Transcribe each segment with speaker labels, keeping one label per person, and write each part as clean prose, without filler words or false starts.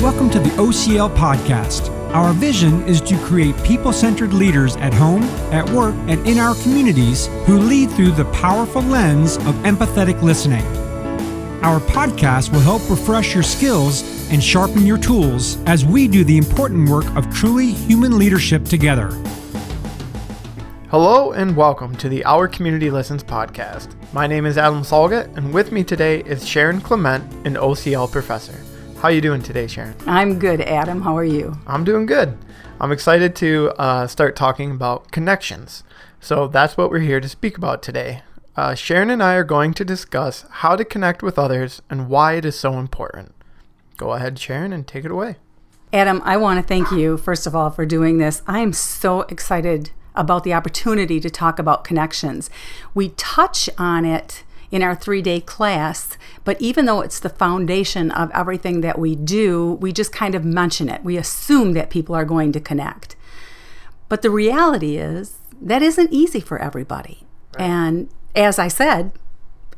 Speaker 1: Welcome to the OCL podcast. Our vision is to create people-centered leaders at home, at work, and in our communities who lead through the powerful lens of empathetic listening. Our podcast will help refresh your skills and sharpen your tools as we do the important work of truly human leadership together.
Speaker 2: Hello and welcome to the Our Community Listens podcast. My name is Adam Solget, and with me today is Sharon Clement, an OCL professor. How are you doing today, Sharon?
Speaker 3: I'm good, Adam. How are you?
Speaker 2: I'm doing good. I'm excited to start talking about connections. So that's what we're here to speak about today. Sharon and I are going to discuss how to connect with others and why it is so important. Go ahead, Sharon, and take it away.
Speaker 3: Adam, I want to thank you, first of all, for doing this. I am so excited about the opportunity to talk about connections. We touch on it in our 3-day class, but even though it's the foundation of everything that we do, we just kind of mention it. We assume that people are going to connect. But the reality is that isn't easy for everybody. Right. And as I said,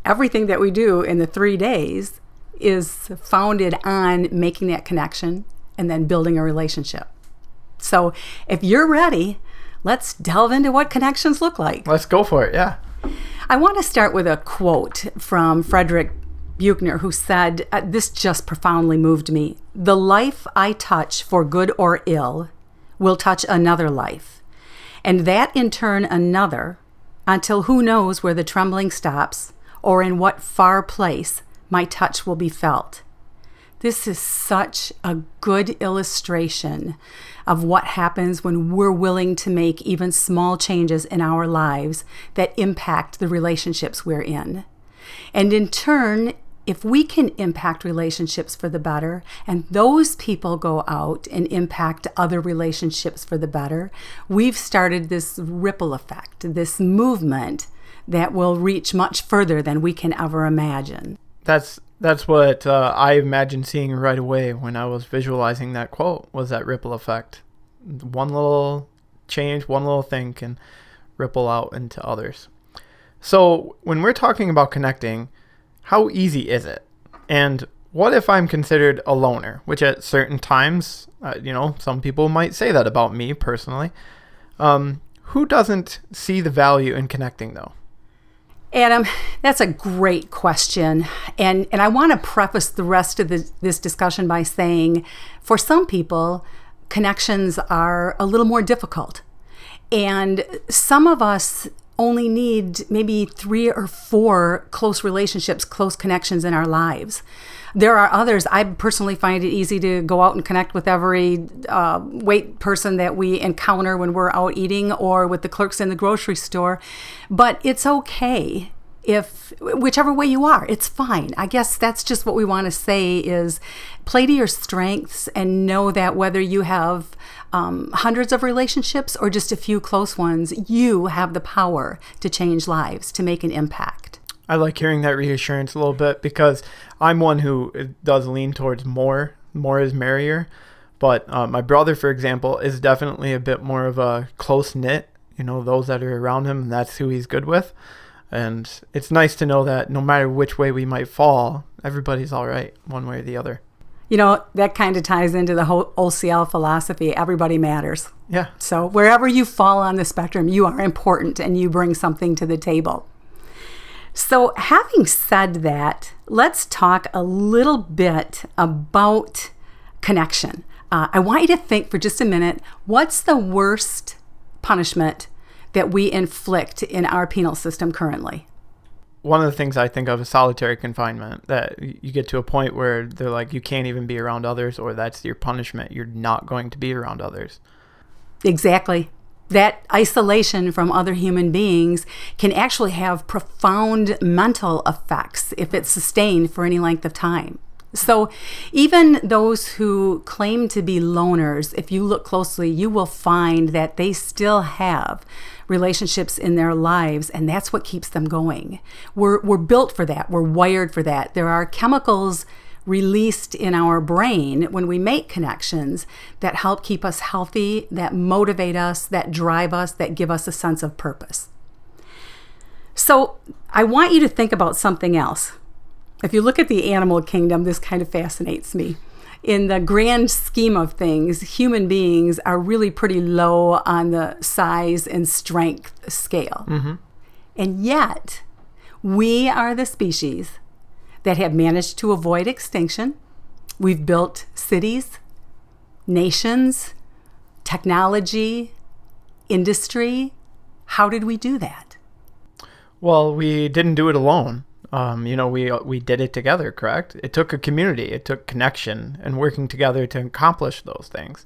Speaker 3: everything that we do in the 3 days is founded on making that connection and then building a relationship. So if you're ready, let's delve into what connections look like.
Speaker 2: Let's go for it, yeah.
Speaker 3: I want to start with a quote from Frederick Buechner, who said, this just profoundly moved me. "The life I touch, for good or ill, will touch another life, and that in turn another, until who knows where the trembling stops, or in what far place my touch will be felt." This is such a good illustration of what happens when we're willing to make even small changes in our lives that impact the relationships we're in. And in turn, if we can impact relationships for the better, and those people go out and impact other relationships for the better, we've started this ripple effect, this movement that will reach much further than we can ever imagine.
Speaker 2: That's what I imagined seeing right away when I was visualizing that quote, was that ripple effect. One little change, one little thing can ripple out into others. So when we're talking about connecting, how easy is it? And what if I'm considered a loner, which at certain times, some people might say that about me personally. Who doesn't see the value in connecting though?
Speaker 3: Adam, that's a great question. And I want to preface the rest of this discussion by saying, for some people, connections are a little more difficult. And some of us only need maybe 3 or 4 close relationships, close connections in our lives. There are others. I personally find it easy to go out and connect with every wait person that we encounter when we're out eating or with the clerks in the grocery store. But it's okay if whichever way you are, it's fine. I guess that's just what we want to say is play to your strengths and know that whether you have hundreds of relationships or just a few close ones, you have the power to change lives, to make an impact.
Speaker 2: I like hearing that reassurance a little bit because I'm one who does lean towards more is merrier. But my brother, for example, is definitely a bit more of a close-knit, those that are around him, and that's who he's good with. And it's nice to know that no matter which way we might fall, everybody's all right, one way or the other.
Speaker 3: That kind of ties into the whole OCL philosophy. Everybody matters.
Speaker 2: Yeah.
Speaker 3: So wherever you fall on the spectrum, you are important and you bring something to the table. So having said that, let's talk a little bit about connection. I want you to think for just a minute, what's the worst punishment that we inflict in our penal system currently?
Speaker 2: One of the things I think of is solitary confinement, that you get to a point where they're like, you can't even be around others, or that's your punishment. You're not going to be around others.
Speaker 3: Exactly. That isolation from other human beings can actually have profound mental effects if it's sustained for any length of time. So even those who claim to be loners, if you look closely, you will find that they still have relationships in their lives, and that's what keeps them going. We're built for that. We're wired for that. There are chemicals released in our brain when we make connections that help keep us healthy, that motivate us, that drive us, that give us a sense of purpose. So I want you to think about something else. If you look at the animal kingdom, this kind of fascinates me. in the grand scheme of things, human beings are really pretty low on the size and strength scale. And yet, we are the species that have managed to avoid extinction. We've built cities, nations, technology, industry. How did we do that?
Speaker 2: Well, we didn't do it alone. We did it together, correct? It took a community, it took connection and working together to accomplish those things.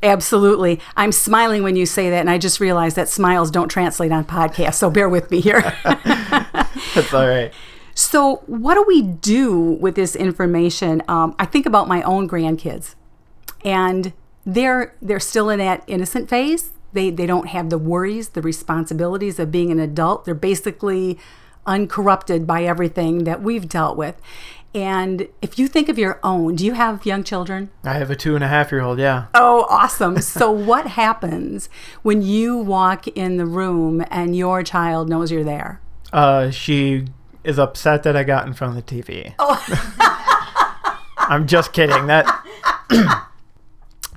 Speaker 3: Absolutely. I'm smiling when you say that, and I just realized that smiles don't translate on podcasts, so bear with me here.
Speaker 2: That's all right.
Speaker 3: So what do we do with this information? I think about my own grandkids, and they're still in that innocent phase. They don't have the worries, the responsibilities of being an adult. They're basically uncorrupted by everything that we've dealt with. And if you think of your own, do you have young children?
Speaker 2: I have a 2.5-year-old, yeah.
Speaker 3: Oh, awesome. So what happens when you walk in the room and your child knows you're there?
Speaker 2: She is upset that I got in front of the TV.
Speaker 3: Oh.
Speaker 2: I'm just kidding.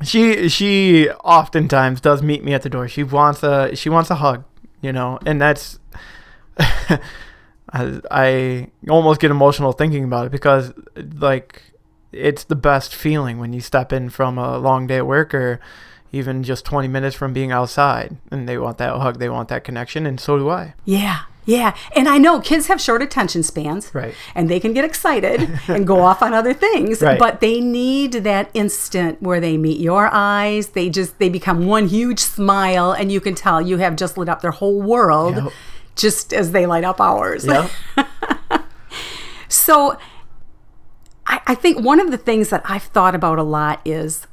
Speaker 2: She oftentimes does meet me at the door. She wants a hug, and that's I almost get emotional thinking about it because it's the best feeling when you step in from a long day at work or even just 20 minutes from being outside and they want that hug, they want that connection, and so do I.
Speaker 3: Yeah. And I know kids have short attention spans.
Speaker 2: Right.
Speaker 3: And they can get excited and go off on other things.
Speaker 2: Right.
Speaker 3: But they need that instant where they meet your eyes. They become one huge smile, and you can tell you have just lit up their whole world.
Speaker 2: Yep.
Speaker 3: Just as they light up ours.
Speaker 2: Yep.
Speaker 3: So I think one of the things that I've thought about a lot is,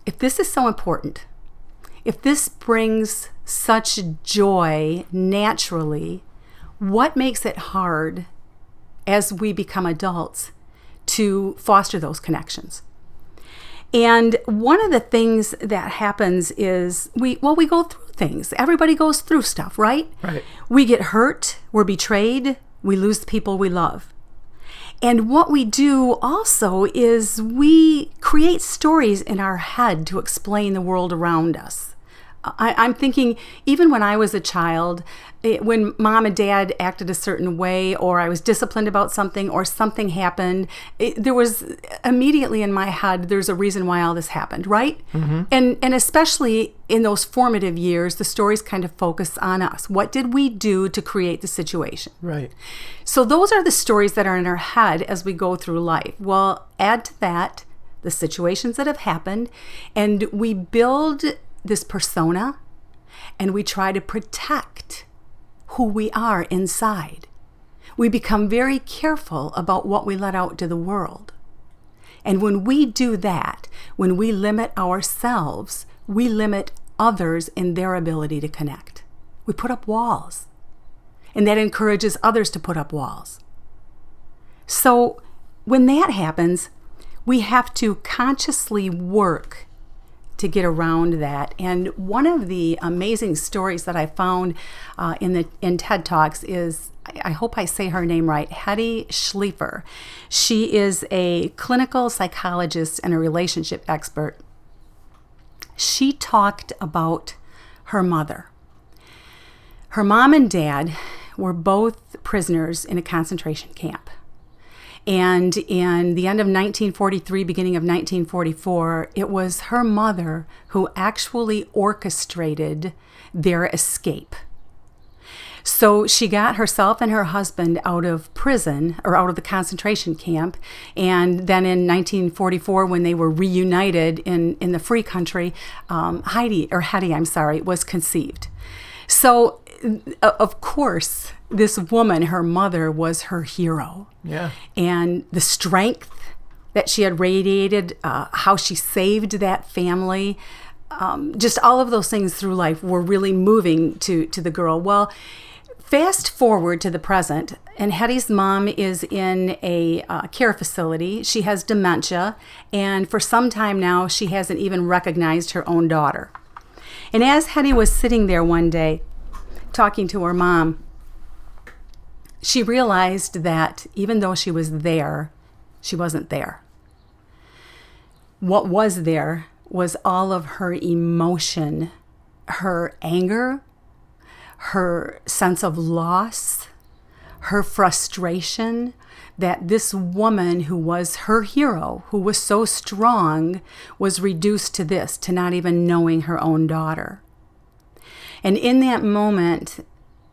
Speaker 3: if this is so important, if this brings such joy naturally, what makes it hard as we become adults to foster those connections? And one of the things that happens is we go through things. Everybody goes through stuff, right?
Speaker 2: Right.
Speaker 3: We get hurt, we're betrayed, we lose the people we love. And what we do also is we create stories in our head to explain the world around us. I'm thinking, even when I was a child, when mom and dad acted a certain way, or I was disciplined about something, or something happened, there was immediately in my head, there's a reason why all this happened, right? Mm-hmm. And especially in those formative years, the stories kind of focus on us. What did we do to create the situation?
Speaker 2: Right.
Speaker 3: So those are the stories that are in our head as we go through life. Well, add to that the situations that have happened, and we build this persona, and we try to protect who we are inside. We become very careful about what we let out to the world. And when we do that, when we limit ourselves, we limit others in their ability to connect. We put up walls, and that encourages others to put up walls. So when that happens, we have to consciously work to get around that. And one of the amazing stories that I found in TED Talks is, I hope I say her name right, Hetty Schleifer. She is a clinical psychologist and a relationship expert. She talked about her mother. Her mom and dad were both prisoners in a concentration camp. And in the end of 1943, beginning of 1944, it was her mother who actually orchestrated their escape. So she got herself and her husband out of prison, or out of the concentration camp. And then in 1944, when they were reunited in the free country, Hetty was conceived. So, of course, this woman, her mother, was her hero.
Speaker 2: Yeah.
Speaker 3: And the strength that she had radiated, how she saved that family, just all of those things through life were really moving to the girl. Well, fast forward to the present, and Hetty's mom is in a care facility. She has dementia, and for some time now, she hasn't even recognized her own daughter. And as Hetty was sitting there one day talking to her mom, she realized that even though she was there, she wasn't there. what was there was all of her emotion, her anger, her sense of loss, her frustration that this woman who was her hero, who was so strong, was reduced to this, to not even knowing her own daughter. And in that moment,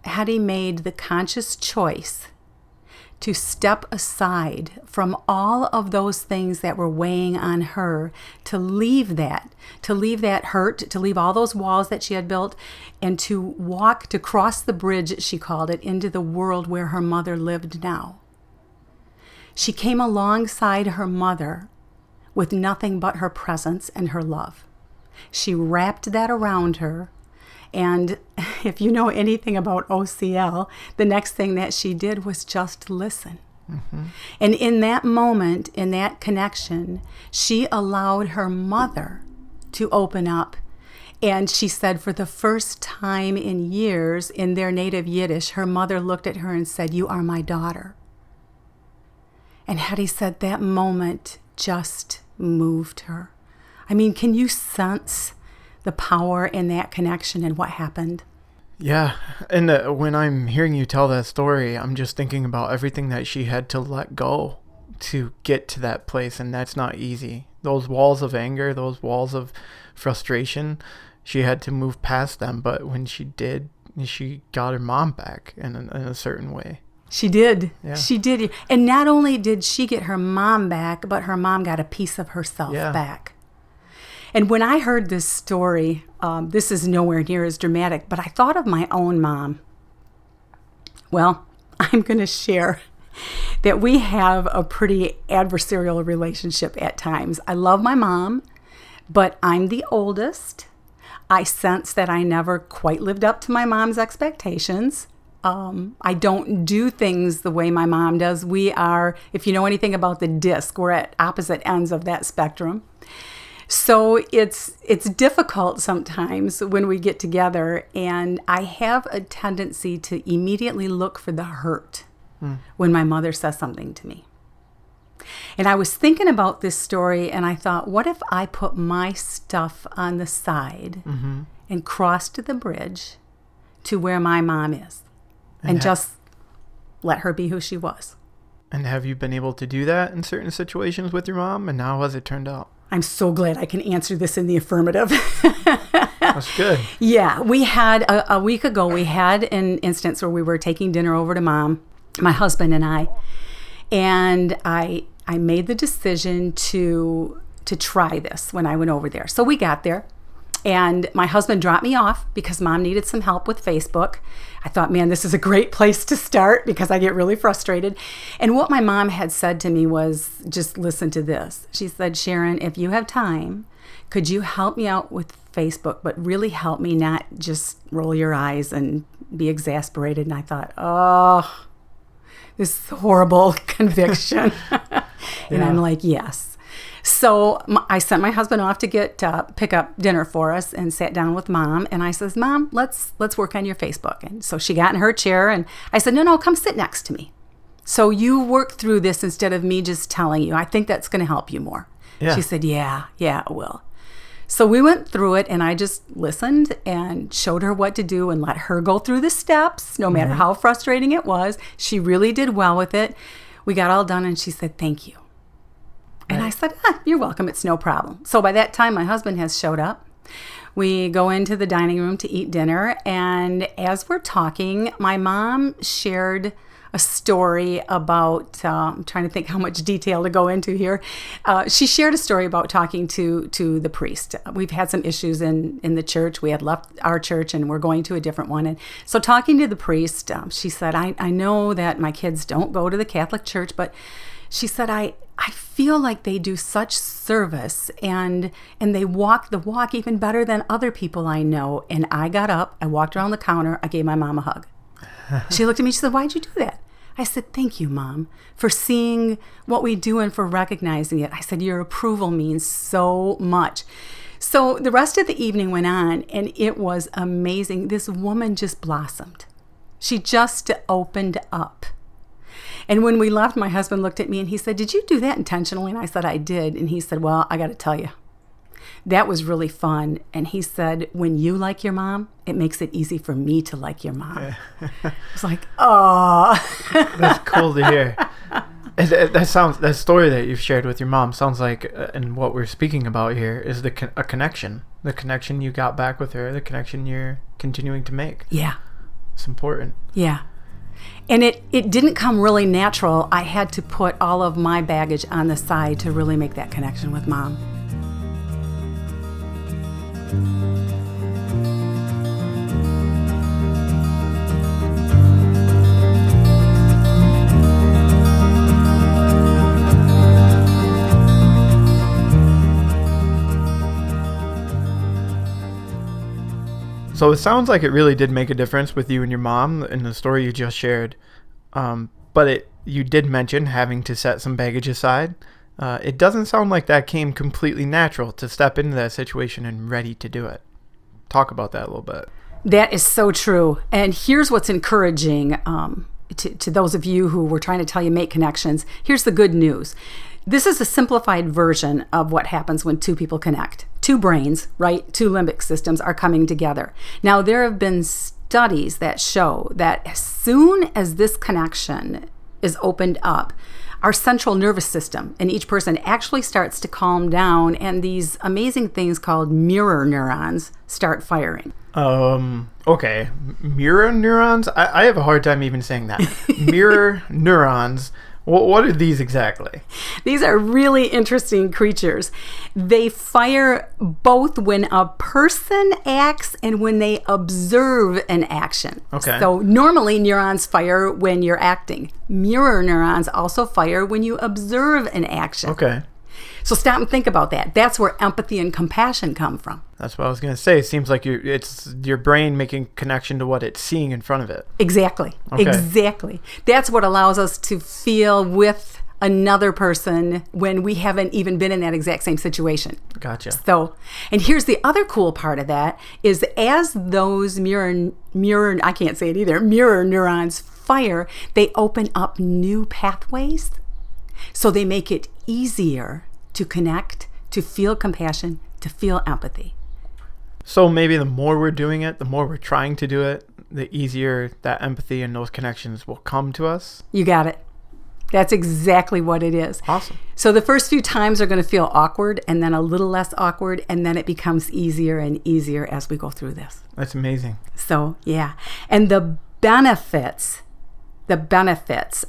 Speaker 3: Hetty made the conscious choice to step aside from all of those things that were weighing on her, to leave that hurt, to leave all those walls that she had built, and to cross the bridge, she called it, into the world where her mother lived now. She came alongside her mother with nothing but her presence and her love. She wrapped that around her. And if you know anything about OCL, the next thing that she did was just listen. Mm-hmm. And in that moment, in that connection, she allowed her mother to open up. And she said for the first time in years, in their native Yiddish, her mother looked at her and said, "You are my daughter." And Hetty said that moment just moved her. I mean, can you sense the power in that connection and what happened?
Speaker 2: Yeah, and when I'm hearing you tell that story, I'm just thinking about everything that she had to let go to get to that place, and that's not easy. Those walls of anger, those walls of frustration, she had to move past them, but when she did, she got her mom back in a certain way.
Speaker 3: She did.
Speaker 2: Yeah.
Speaker 3: She did. And not only did she get her mom back, but her mom got a piece of herself back. And when I heard this story, this is nowhere near as dramatic, but I thought of my own mom. Well, I'm going to share that we have a pretty adversarial relationship at times. I love my mom, but I'm the oldest. I sense that I never quite lived up to my mom's expectations. I don't do things the way my mom does. We are, if you know anything about the disc, we're at opposite ends of that spectrum. So it's difficult sometimes when we get together, and I have a tendency to immediately look for the hurt when my mother says something to me. And I was thinking about this story, and I thought, what if I put my stuff on the side and crossed the bridge to where my mom is and just let her be who she was?
Speaker 2: And have you been able to do that in certain situations with your mom? And how has it turned out?
Speaker 3: I'm so glad I can answer this in the affirmative.
Speaker 2: That's good.
Speaker 3: Yeah, we had a week ago, we had an instance where we were taking dinner over to Mom, my husband and I made the decision to try this when I went over there. So we got there, and my husband dropped me off because Mom needed some help with Facebook. I thought, man, this is a great place to start because I get really frustrated. And what my mom had said to me was, just listen to this. She said, "Sharon, if you have time, could you help me out with Facebook, but really help me, not just roll your eyes and be exasperated." And I thought, oh, this horrible conviction. And I'm like, yes. So I sent my husband off to pick up dinner for us, and sat down with Mom. And I says, "Mom, let's work on your Facebook." And so she got in her chair, and I said, no, come sit next to me. So you work through this instead of me just telling you. I think that's going to help you more. Yeah. She said, yeah, it will. So we went through it, and I just listened and showed her what to do and let her go through the steps, no matter how frustrating it was. She really did well with it. We got all done, and she said, "Thank you." And I said, "You're welcome. It's no problem." So by that time, my husband has showed up. We go into the dining room to eat dinner. And as we're talking, my mom shared a story about, I'm trying to think how much detail to go into here. She shared a story about talking to the priest. We've had some issues in the church. We had left our church and we're going to a different one. And so talking to the priest, she said, I know that my kids don't go to the Catholic Church, but she said, I feel like they do such service and they walk the walk even better than other people I know. And I got up, I walked around the counter, I gave my mom a hug. She looked at me, she said, "Why'd you do that?" I said, "Thank you, Mom, for seeing what we do and for recognizing it." I said, "Your approval means so much." So the rest of the evening went on, and it was amazing. This woman just blossomed. She just opened up. And when we left, my husband looked at me and he said, "Did you do that intentionally?" And I said, "I did." And he said, "Well, I got to tell you, that was really fun." And he said, "When you like your mom, it makes it easy for me to like your mom." I was like, oh.
Speaker 2: That's cool to hear. That story that you've shared with your mom sounds like, and what we're speaking about here is a connection. The connection you got back with her, the connection you're continuing to make.
Speaker 3: Yeah.
Speaker 2: It's important.
Speaker 3: Yeah. And it didn't come really natural. I had to put all of my baggage on the side to really make that connection with Mom.
Speaker 2: So it sounds like it really did make a difference with you and your mom in the story you just shared. But you did mention having to set some baggage aside. It doesn't sound like that came completely natural to step into that situation and ready to do it. Talk about that a little bit.
Speaker 3: That is so true. And here's what's encouraging to those of you who were trying to tell you make connections. Here's the good news. This is a simplified version of what happens when two people connect. Two brains, right? Two limbic systems are coming together. Now, there have been studies that show that as soon as this connection is opened up, our central nervous system in each person actually starts to calm down, and these amazing things called mirror neurons start firing.
Speaker 2: Okay. Mirror neurons? I have a hard time even saying that. Mirror neurons. What are these exactly? These
Speaker 3: are really interesting creatures. They fire both when a person acts and when they observe an action.
Speaker 2: Okay.
Speaker 3: So normally neurons fire when you're acting. Mirror neurons also fire when you observe an action.
Speaker 2: Okay.
Speaker 3: So stop and think about that. That's where empathy and compassion come from.
Speaker 2: That's what I was going to say. It seems like it's your brain making connection to what it's seeing in front of it.
Speaker 3: Exactly.
Speaker 2: Okay.
Speaker 3: Exactly. That's what allows us to feel with another person when we haven't even been in that exact same situation.
Speaker 2: Gotcha.
Speaker 3: So, and here's the other cool part of that is as those mirror neurons fire, they open up new pathways. So they make it easier to connect, to feel compassion, to feel empathy.
Speaker 2: So maybe the more we're doing it, the more we're trying to do it, the easier that empathy and those connections will come to us.
Speaker 3: You got it. That's exactly what it is.
Speaker 2: Awesome.
Speaker 3: So the first few times are going to feel awkward, and then a little less awkward, and then it becomes easier and easier as we go through this.
Speaker 2: That's amazing.
Speaker 3: So, yeah. And the benefits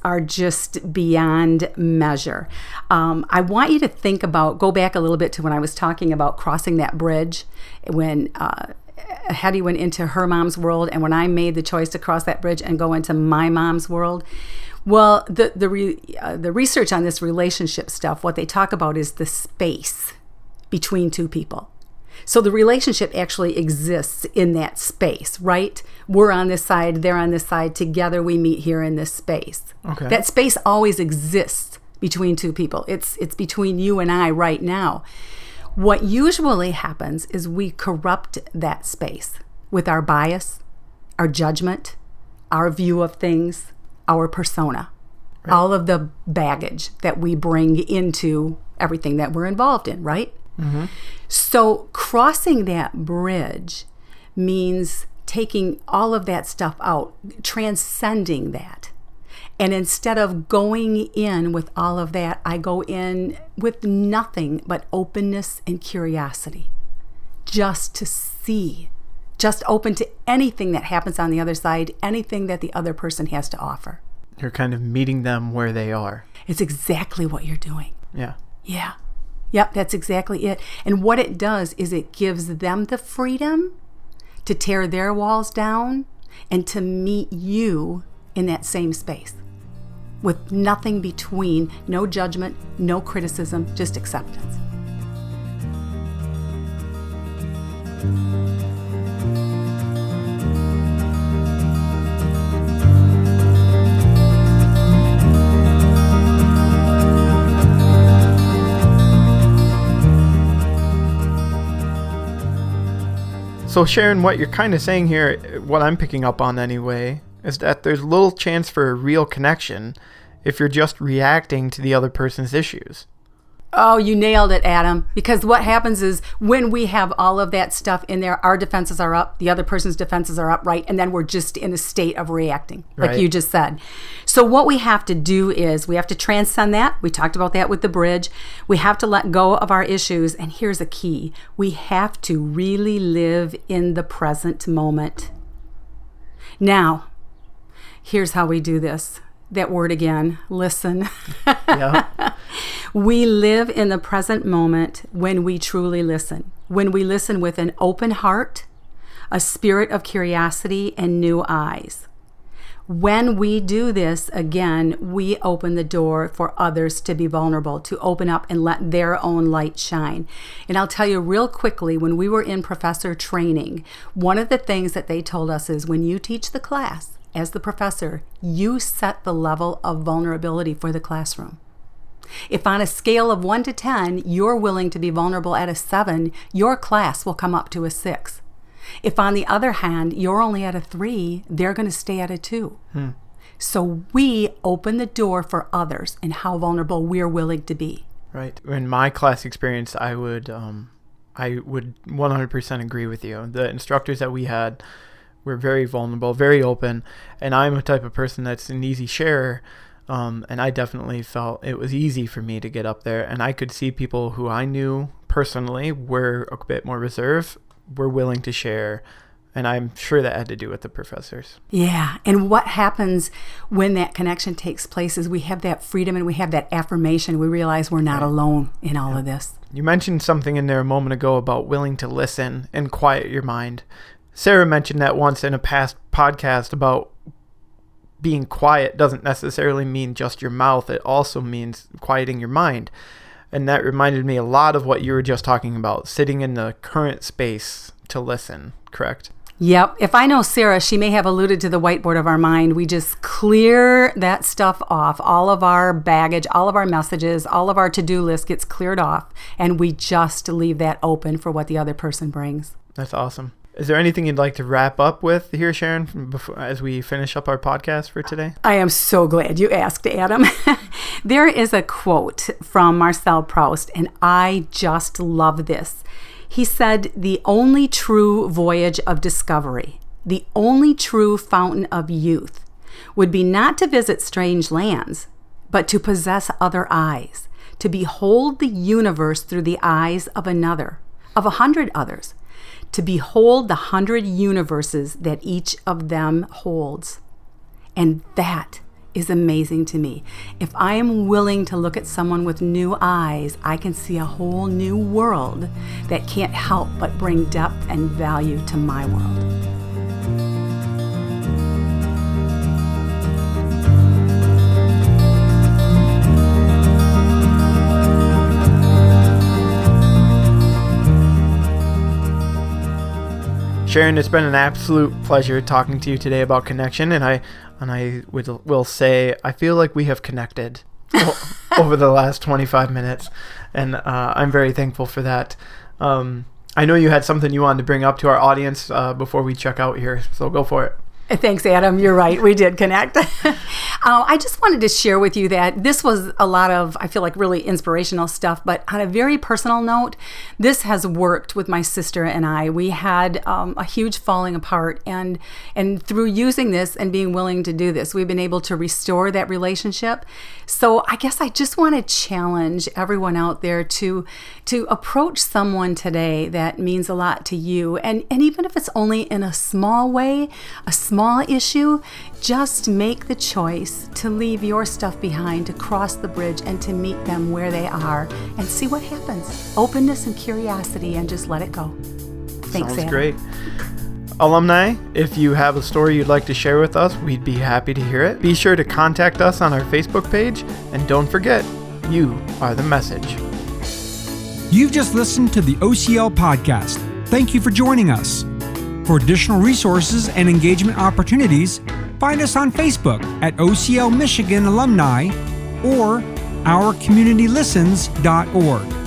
Speaker 3: are just beyond measure. I want you to go back a little bit to when I was talking about crossing that bridge when Hetty went into her mom's world, and when I made the choice to cross that bridge and go into my mom's world. Well, the research on this relationship stuff, what they talk about is the space between two people. So the relationship actually exists in that space, right? We're on this side, they're on this side. Together we meet here in this space.
Speaker 2: Okay.
Speaker 3: That space always exists between two people. It's between you and I right now. What usually happens is we corrupt that space with our bias, our judgment, our view of things, our persona, right. All of the baggage that we bring into everything that we're involved in, right?
Speaker 2: Mm-hmm.
Speaker 3: So crossing that bridge means taking all of that stuff out, transcending that. And instead of going in with all of that, I go in with nothing but openness and curiosity, just to see, just open to anything that happens on the other side, anything that the other person has to offer.
Speaker 2: You're kind of meeting them where they are.
Speaker 3: It's exactly what you're doing.
Speaker 2: Yeah.
Speaker 3: Yeah. Yep, that's exactly it. And what it does is it gives them the freedom to tear their walls down and to meet you in that same space with nothing between, no judgment, no criticism, just acceptance.
Speaker 2: So Sharon, what you're kind of saying here, what I'm picking up on anyway, is that there's little chance for a real connection if you're just reacting to the other person's issues.
Speaker 3: Oh, you nailed it, Adam. Because what happens is when we have all of that stuff in there, our defenses are up, the other person's defenses are up, right? And then we're just in a state of reacting, like you just said. So what we have to do is we have to transcend that. We talked about that with the bridge. We have to let go of our issues. And here's a key. We have to really live in the present moment. Now, here's how we do this. That word again, listen.
Speaker 2: Yeah.
Speaker 3: We live in the present moment when we truly listen. When we listen with an open heart, a spirit of curiosity, and new eyes. When we do this, again, we open the door for others to be vulnerable, to open up and let their own light shine. And I'll tell you real quickly, when we were in professor training, one of the things that they told us is when you teach the class, as the professor, you set the level of vulnerability for the classroom. If on a scale of 1 to 10, you're willing to be vulnerable at a 7, your class will come up to a 6. If on the other hand, you're only at a 3, they're going to stay at a 2. So we open the door for others and how vulnerable we're willing to be.
Speaker 2: Right. In my class experience, I would 100% agree with you. The instructors that we had were very vulnerable, very open, and I'm a type of person that's an easy sharer. And I definitely felt it was easy for me to get up there, and I could see people who I knew personally were a bit more reserved, were willing to share, and I'm sure that had to do with the professors.
Speaker 3: Yeah, and what happens when that connection takes place is we have that freedom and we have that affirmation. We realize we're not alone in all of this.
Speaker 2: You mentioned something in there a moment ago about willing to listen and quiet your mind. Sarah mentioned that once in a past podcast about being quiet doesn't necessarily mean just your mouth. It also means quieting your mind. And that reminded me a lot of what you were just talking about, sitting in the current space to listen, correct?
Speaker 3: Yep. If I know Sarah, she may have alluded to the whiteboard of our mind. We just clear that stuff off. All of our baggage, all of our messages, all of our to-do list gets cleared off, and we just leave that open for what the other person brings.
Speaker 2: That's awesome. Is there anything you'd like to wrap up with here, Sharon, as we finish up our podcast for today?
Speaker 3: I am so glad you asked, Adam. There is a quote from Marcel Proust, and I just love this. He said, "The only true voyage of discovery, the only true fountain of youth, would be not to visit strange lands, but to possess other eyes, to behold the universe through the eyes of another, of 100 others, to behold the 100 universes that each of them holds." And that is amazing to me. If I am willing to look at someone with new eyes, I can see a whole new world that can't help but bring depth and value to my world.
Speaker 2: Sharon, it's been an absolute pleasure talking to you today about connection, and I will say I feel like we have connected over the last 25 minutes, and I'm very thankful for that. I know you had something you wanted to bring up to our audience before we check out here, so go for it.
Speaker 3: Thanks, Adam. You're right. We did connect. I just wanted to share with you that this was a lot of, I feel like, really inspirational stuff. But on a very personal note, this has worked with my sister and I. We had a huge falling apart. And through using this and being willing to do this, we've been able to restore that relationship. So I guess I just want to challenge everyone out there to approach someone today that means a lot to you. And even if it's only in a small way, a small issue, just make the choice to leave your stuff behind, to cross the bridge and to meet them where they are and see what happens. Openness and curiosity, and just let it go. Thanks,
Speaker 2: Sounds
Speaker 3: Adam.
Speaker 2: great. Alumni, if you have a story you'd like to share with us, we'd be happy to hear it. Be sure to contact us on our Facebook page, and don't forget, you are the message.
Speaker 1: You've just listened to the OCL podcast. Thank you for joining us. For additional resources and engagement opportunities, find us on Facebook at OCL Michigan Alumni or ourcommunitylistens.org.